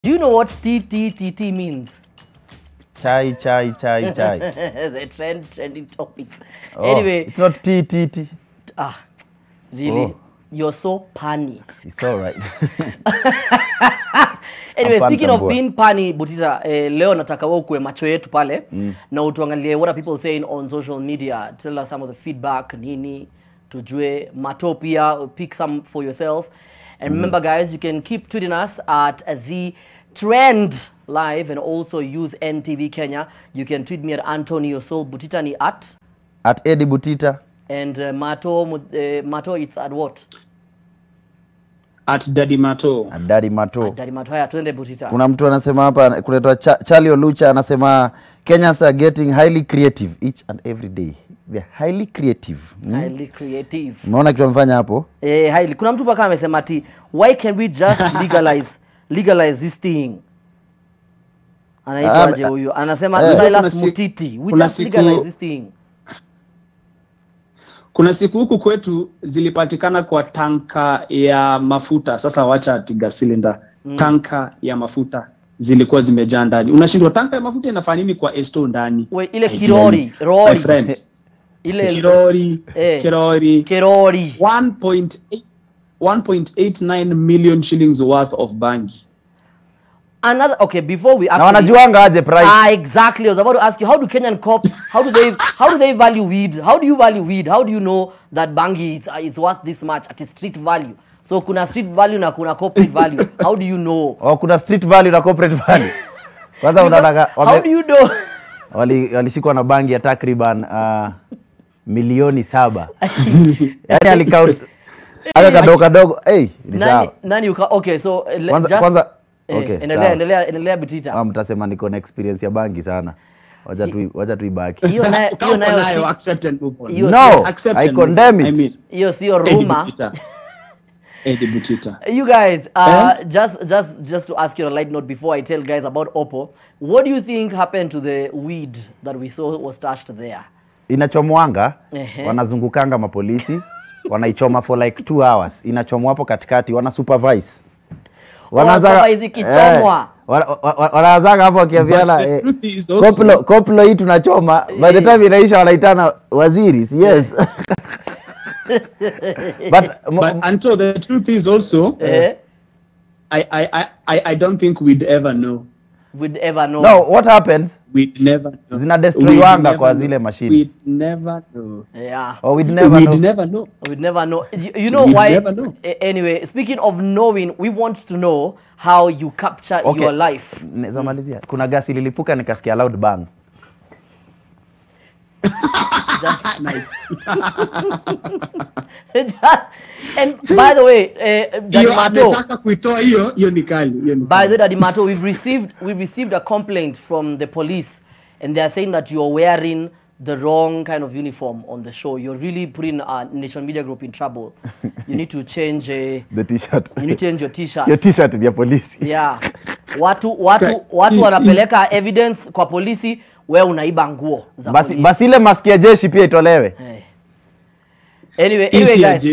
Do you know what TTTT means? Chai. The trending topics. Oh, anyway. It's not TTT. Really? Oh. You're so punny. It's all right. Anyway, speaking of being punny, Butita, leo nataka ukwe macho yetu pale. Na utuangalie what are people saying on social media. Tell us some of the feedback, nini, tujue, matopia, pick some for yourself. And remember, guys, you can keep tweeting us at the Trend Live and also use NTV Kenya. You can tweet me at Antonio Sol Butita ni at Eddie Butita. And Mato, it's at what? At Daddy Mato. At Daddy Mato. At Daddy Mato. Haya, tuende Butita. Kuna mtu anasema hapa, kuletwa Charlie Olucha anasema Kenyans are getting highly creative each and every day. They're highly creative. Highly creative. Umeona kitu amefanya hapo? Highly. Kuna mtu paka amesema ati, why can we just legalize this thing? Anaitwaje huyo? Anasema Silas Mutiti. We just legalize this thing. Kuna siku huku kwetu zilipatikana kwa tanka ya mafuta. Sasa wacha tiga cylinder. Tanka ya mafuta zilikuwa zimejaa ndani. Unashindwa tanka ya mafuta inafanya nini kwa esto ndani? We ile kirori. My friend. Ile kirori. 1.89 million shillings worth of bangi. Another, okay, before we actually... Na wanajuanga aje price. Exactly. I was about to ask you, how do Kenyan cops, how do they value weed? How do you value weed? How do you know that bangi is worth this much at a street value? So kuna street value na kuna corporate value. How do you know? Oh, kuna street value na corporate value. Kwanza unataka how do you know? Walishikwa na bangi ya takriban milioni 7. Yaani alikaunt kadogo. Ni sawa. Nani okay, so kwanza okay. Endelea Butita. Mtasema niko na experience ya bangi sana. Wacha tuibaki. Hiyo nayo accept and move on. No, I condemn it. I mean, hiyo sio rumor. Eddie Butita. You guys, just to ask you on a light note before I tell guys about Oppo, what do you think happened to the weed that we saw was stashed there? Inachomwanga, wanazungukanga mapolisi, wanaichoma for like 2 hours. Inachomwa hapo katikati, wana supervise. Wanaanzaga hapo wakiambiana koplo hii tunachoma, by the time inaisha wanaitana waziri. Yes. but until the truth is also I don't think we'd ever know. No, what happens? We'd never know. Zina destroywanga kwa zile machine. We'd never know. Yeah. Oh, we'd never know. We'd never know. You know why? Never know. Anyway, speaking of knowing, we want to know how you capture your life. Zamalizia. Kuna gasi lilipuka nikasikia loud bang. Just nice. And by the way, Daddy Mato, by the way, Daddy Mato, we've received a complaint from the police, and they are saying that you're wearing the wrong kind of uniform on the show. You're really putting our Nation Media Group in trouble. You need to change the t-shirt. You need to change your t-shirt. Your t-shirt ya polisi. Yeah. Watu wanapeleka evidence kwa polisi, wewe unaiba nguo za polisi. Basi ile mask ya jeshi pia itolewe. Anyway guys.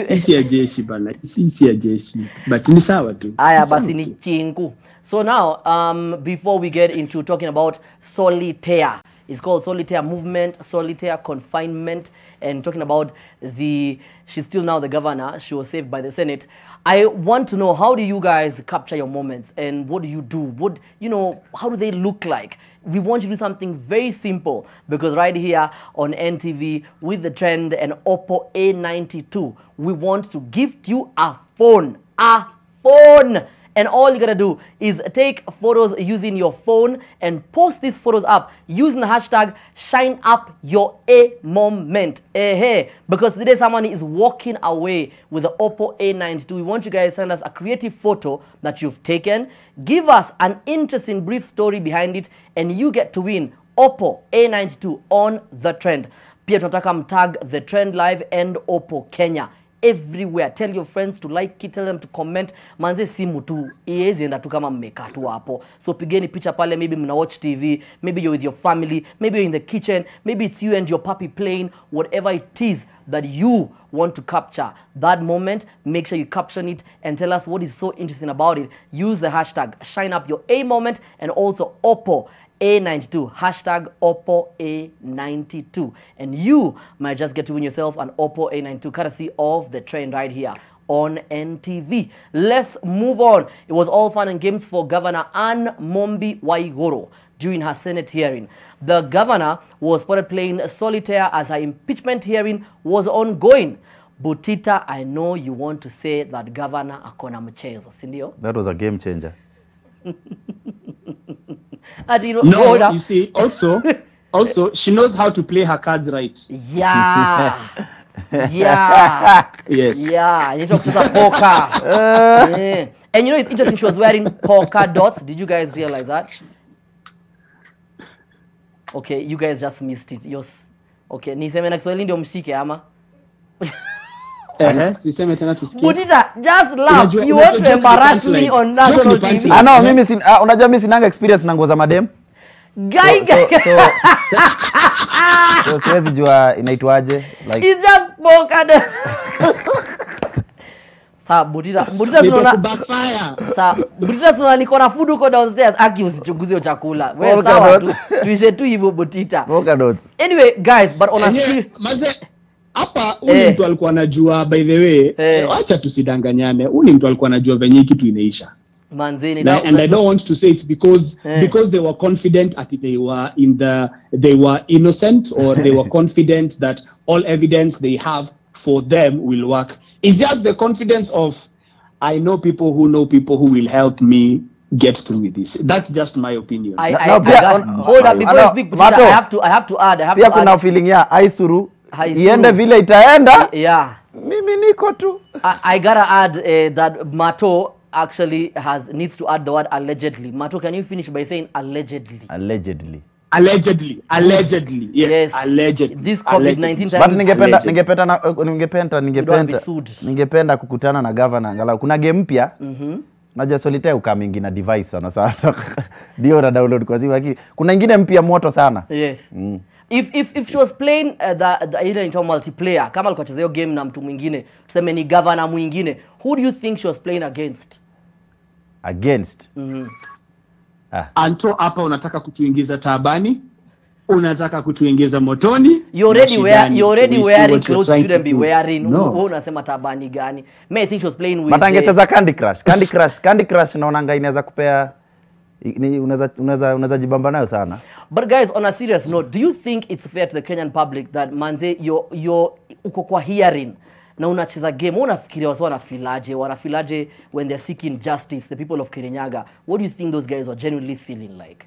Isi ya jeshi bana. Isi ya jeshi. But ni sawa tu. Aya basi ni chingu. So now, before we get into talking about Solitaire, it's called Solitaire Movement, Solitaire Confinement, and talking about she's still now the governor. She was saved by the Senate. I want to know, how do you guys capture your moments, and what do you do? How do they look like? We want you to do something very simple, because right here on NTV with the Trend and Oppo A92, we want to gift you a phone. A phone! And all you gotta do is take photos using your phone and post these photos up using the hashtag #ShineUpYourAMoment. Because today someone is walking away with the Oppo A92. We want you guys to send us a creative photo that you've taken. Give us an interesting brief story behind it, and you get to win Oppo A92 on the Trend. Pia tunataka mtag the Trend Live and Oppo Kenya everywhere. Tell your friends to like it, tell them to comment. Manze simu tu iezi enda tu kama mmekaa tu hapo. So pigeni picha pale, maybe mna watch TV, maybe you're with your family, maybe you're in the kitchen, maybe it's you and your puppy playing, whatever it is that you want to capture that moment. Make sure you caption it and tell us what is so interesting about it. Use the hashtag #ShineUpYourA moment and also Oppo A92, hashtag Oppo A92, and you might just get to win yourself an Oppo A92 courtesy of the trend right here on NTV. Let's move on. It was all fun and games for Governor Anne Mombi Waiguru during her Senate hearing. The governor was spotted playing Solitaire as her impeachment hearing was ongoing. Butita, I know you want to say that Governor akona mchezo, sindio? That was a game changer. No, you see, also, she knows how to play her cards right. Yeah. Yeah. Yes. Yeah. You talk to the poker. Yeah. And you know, it's interesting, she was wearing polka dots. Did you guys realize that? Okay, you guys just missed it. Yes. Okay, niseme na Kiswahili ndio mshike ama? Siseme tena tusikie. Butita, just laugh. You want to embarrass me on national TV. No, mimi unajua mimi sinanga experience na nguo za madem. Guy. So siwezi jua inaitwaje, like it's just polka dots. Sa Butita tunaona backfire. Sa Butita tunaona niko na food uko downstairs, aki usichunguze chakula. Wewe sawa tu. Tuishe tu hivyo Butita. Polka dots. Anyway, guys, but on a serious hapa huyu mtu alikuwa anajua, by the way, acha tusidanganyane. Huyu mtu alikuwa anajua venye kitu inaisha. Manzeni and I don't want to say it's because they were confident at they were innocent, or they were confident that all evidence they have for them will work. It's just the confidence of, I know people who will help me get through with this. That's just my opinion. Hold up before you speak, Butita, I have to add. Pia kuna feeling ya Aisuru iende vile itaenda. Yeah. Mimi niko tu. I gotta add that Mato actually needs to add the word allegedly. Mato, can you finish by saying allegedly? Allegedly. Yes, allegedly. This COVID-19 but ningependa kukutana na governor angalau. Kuna game mpya. Najua Solitaire ukamingi na device sana. Ndio na download kwa sababu kuna nyingine mpya moto sana. Yes. If she was playing the into multiplayer, kama alikuwa chezea game na mtu mwingine, tuseme ni governor mwingine, who do you think she was playing against? Anto hapa unataka kutuingiza tabani, unataka kutuingiza motoni. You already wearing clothes you shouldn't be wearing. Wewe unasema tabani gani? I think she was playing with Matangecheza Candy Crush naonanga inaweza kupea unaweza jibamba nayo sana. But guys, on a serious note, do you think it's fair to the Kenyan public that manze you're uko kwa hearing na unacheza game, unafikiria watu wanafilaje when they're seeking justice, the people of Kirinyaga? What do you think those guys are genuinely feeling like?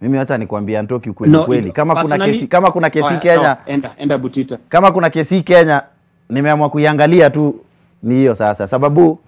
Mimi acha nikwambia Ntoki kweli. Kama kuna kesi Kenya, enda Butita. Kama kuna kesi Kenya, nimeamua kuiangalia tu ni hiyo sasa. Sababu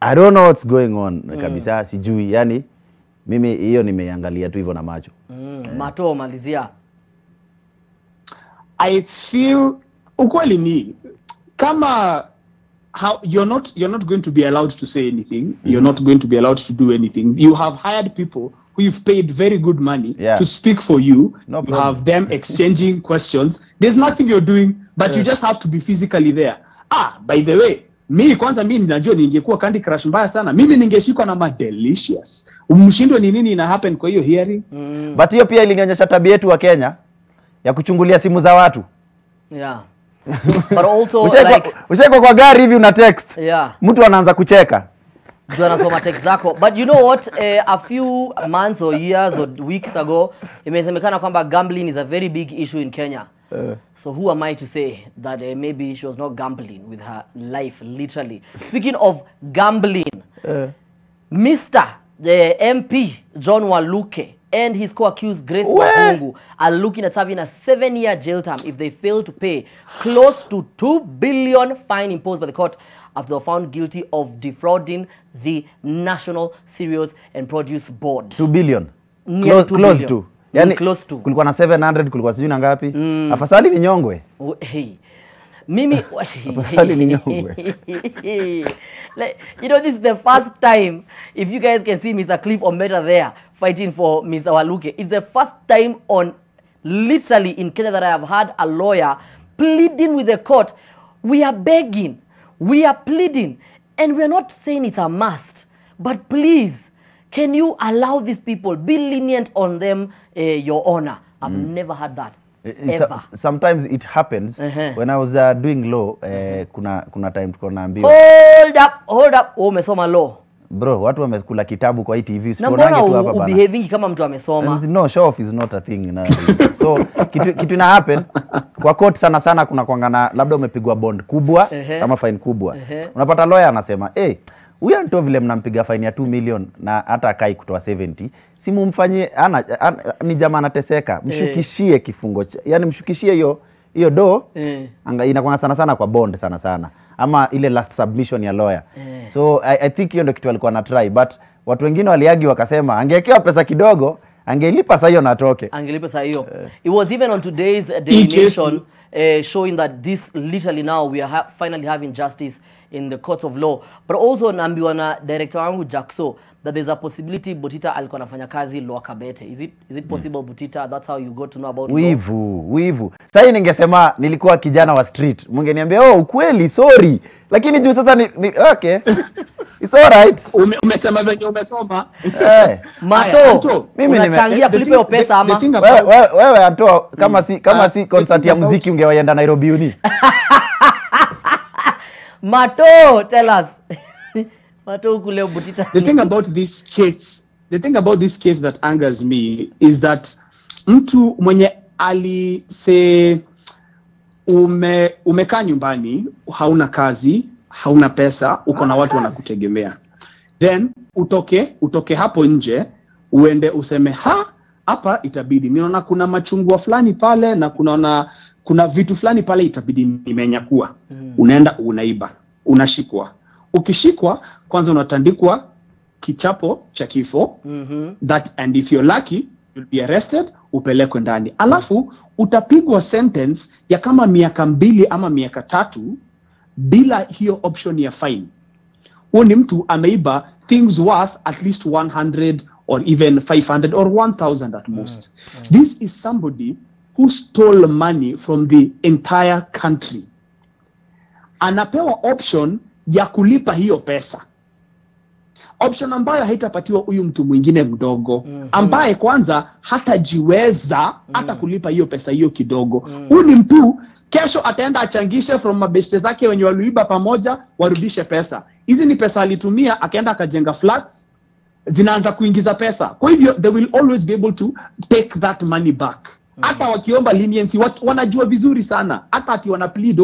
I don't know what's going on kabisa, sijui. Yani mimi hiyo nimeiangalia tu hivyo na macho. Mato malizia. I feel ukweli ni kama how you're not going to be allowed to say anything. You're not going to be allowed to do anything. You have hired people who you've paid very good money to speak for you. No you have them exchanging questions. There's nothing you're doing, but you just have to be physically there. By the way, mimi ninajua ningekuwa Candy Crush mbaya sana. Mimi ningeshikwa na delicious. Umshindwe ni nini ina happen kwa hiyo hearing? But hiyo pia ilinionyesha tabia yetu wa Kenya ya kuchungulia simu za watu. Yeah. But also usheko kwa gari hivi una text. Yeah. Mtu anaanza kucheka. Ndio anasoma text zako. But you know what, a few months or years or weeks ago, imesemekana kwamba gambling is a very big issue in Kenya. So who am I to say that maybe she was not gambling with her life, literally. Speaking of gambling, Mr. the MP John Waluke and his co-accused Grace Wakungu are looking at having a 7-year jail term if they fail to pay close to 2 billion fine imposed by the court after they were found guilty of defrauding the National Cereals and Produce Board. 2 billion. Close to. Yani close to. Kulikuwa na 700, kulikuwa sijui na ngapi. Afasali ni nyongwe. Hey. Mimi Afadhali ninyongwe. like, you know, this is the first time, if you guys can see Mr. Cliff Ometa there fighting for Mr. Waluke, it's the first time on literally in Kenya that I have had a lawyer pleading with the court. We are begging, we are pleading, and we are not saying it's a must, but please, can you allow these people, be lenient on them, Your Honor? I've never had that. Ever. Sometimes it happens. When I was doing law, kuna time tuko naambiwa, hold up, umesoma law. Bro, watu wamekula kitabu kwa hii TV. Usionange tu hapa bana. Behaving kama mtu amesoma. No, show off is not a thing now. So kitu ina happen kwa court sana kuna kuangana, labda umepigwa bond kubwa ama fine kubwa. Unapata lawyer anasema, huyu anto vile mnampiga fine ya 2 million na hata akai kutoa 70, simu mfanyie ni jamaa anateseka, mshukishie kifungo, yani mshukishie hiyo do. Inakuwa sana kwa bond sana ama ile last submission ya lawyer. So I think hiyo ndio kitu alikuwa na try, but watu wengine waliagi wakasema angewekewa pesa kidogo angelipa sasa hiyo natoke. Angelipa sasa hiyo. It was even on today's Daily Nation showing that this literally now we are finally having justice in the courts of law. But also naambiwa na director wangu Jackso that there's a possibility Butita alikuwa anafanya kazi Lower Kabete. Is it possible Butita, that's how you got to know about wivu. Sasa ninggesema nilikuwa kijana wa street, mngeniambia ukweli, sorry. Lakini juu sasa ni okay. It's all right. Umesema venye umesoma. Mato, mimi nimechangia kulipa pesa ama wewe Anto, kama si concert ya muziki ungewaenda Nairobi Uni. Mato, tell us. Mato kule Butita. The thing about this case that angers me is that mtu mwenye alise umekaa nyumbani, hauna kazi, hauna pesa, uko na watu wanakutegemea. Then utoke hapo nje, uende useme hapa itabidi. Ninaona kuna machungwa fulani pale na kuna vitu fulani pale itabidi nimenyakua. Unaenda unaiba, unashikwa. Ukishikwa kwanza unatandikwa kichapo cha kifo. That, and if you're lucky you'll be arrested, upelekwe ndani. Alafu utapigwa sentence ya kama miaka 2 ama miaka 3 bila hiyo option ya fine. Huyo ni mtu ameiba things worth at least 100 or even 500 or 1000 at most. This is somebody who stole money from the entire country. Anapewa option ya kulipa hiyo pesa. Option ambayo haitapatiwa huyu mtu mwingine mdogo, ambaye kwanza hatajiweza hata kulipa hiyo pesa hiyo kidogo. Huyu ni mtu kesho ataenda achangishe from mabeshte zake wenye waliiba pamoja warudishe pesa. Hizi ni pesa alitumia akaenda akajenga flats, zinaanza kuingiza pesa. Kwa hivyo they will always be able to take that money back. Hata wakiomba leniency wanajua vizuri sana. Hata ati wana plead,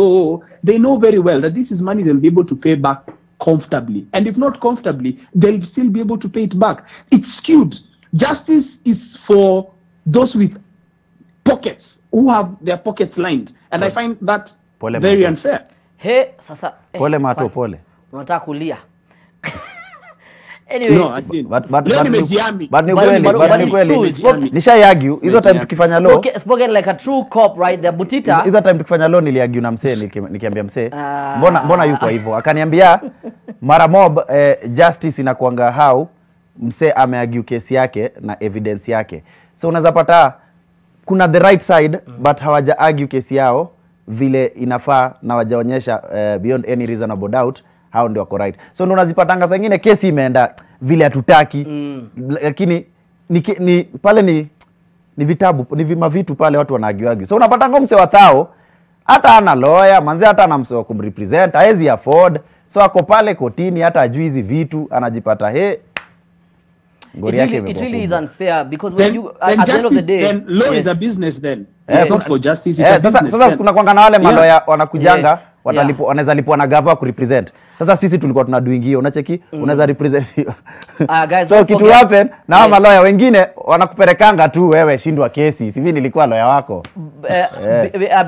they know very well that this is money they'll be able to pay back comfortably. And if not comfortably, they'll still be able to pay it back. It's skewed. Justice is for those with pockets, who have their pockets lined. And I find that very unfair. Hey, sasa. Pole Mato, pole. Unataka kulia. Anyway, no, nishayagu hizo time tukifanya law, spoken like a true cop, right there. Butita, hizo time tukifanya law niliagu na msee, nikiambia msee mbona yuko hivyo, akaniambia mara mob justice inakuanga how msee ameagu kesi yake na evidence yake. So unaweza pata kuna the right side but hawaja argue kesi yao vile inafaa na wajaonyesha beyond any reasonable doubt hao ndio wako right. So ndo unazipatanga zingine kesi imeenda vile hatutaki, lakini ni pale ni vitabu, ni vitu pale watu wanaagiwagi. So unapata mse wa thao hata ana lawyer, manzi hata ana mse wa kumrepresent, haezi afford. So ako pale kotini hata ajui hizi vitu, anajipata ngori yake it really is unfair because when you at the end of the day, then law is a business then. It's not for justice, it's a business. Sasa kuna kwanga na wale maloya wanakujanga wanaweza lipwa na gava ku represent. Sasa sisi tulikuwa tunadoingio, unacheki unaweza represent hiyo. Guys, so kitu happen na maloya wengine wanakupelekanga tu wewe shindwa kesi. Sivi nilikuwa lawyer wako.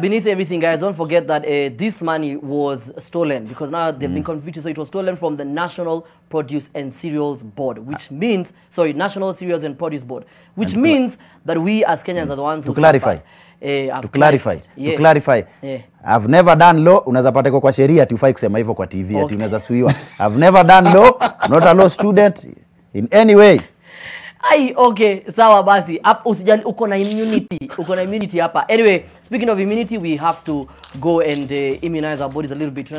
Beneath everything, guys, don't forget that this money was stolen because now they've been convicted. So it was stolen from the National Produce and Cereals Board, which means National Cereals and Produce Board, which means that we as Kenyans are the ones who to clarify. to clarify. I've never done law. Unaweza pata kwa sheria ati ufai kusema hivyo kwa TV ati unaweza suiwa. I've never done law, not a law student in any way. Okay, sawa basi. Hapo usijali, uko na immunity hapa. Anyway, speaking of immunity, we have to go and immunize our bodies a little bit.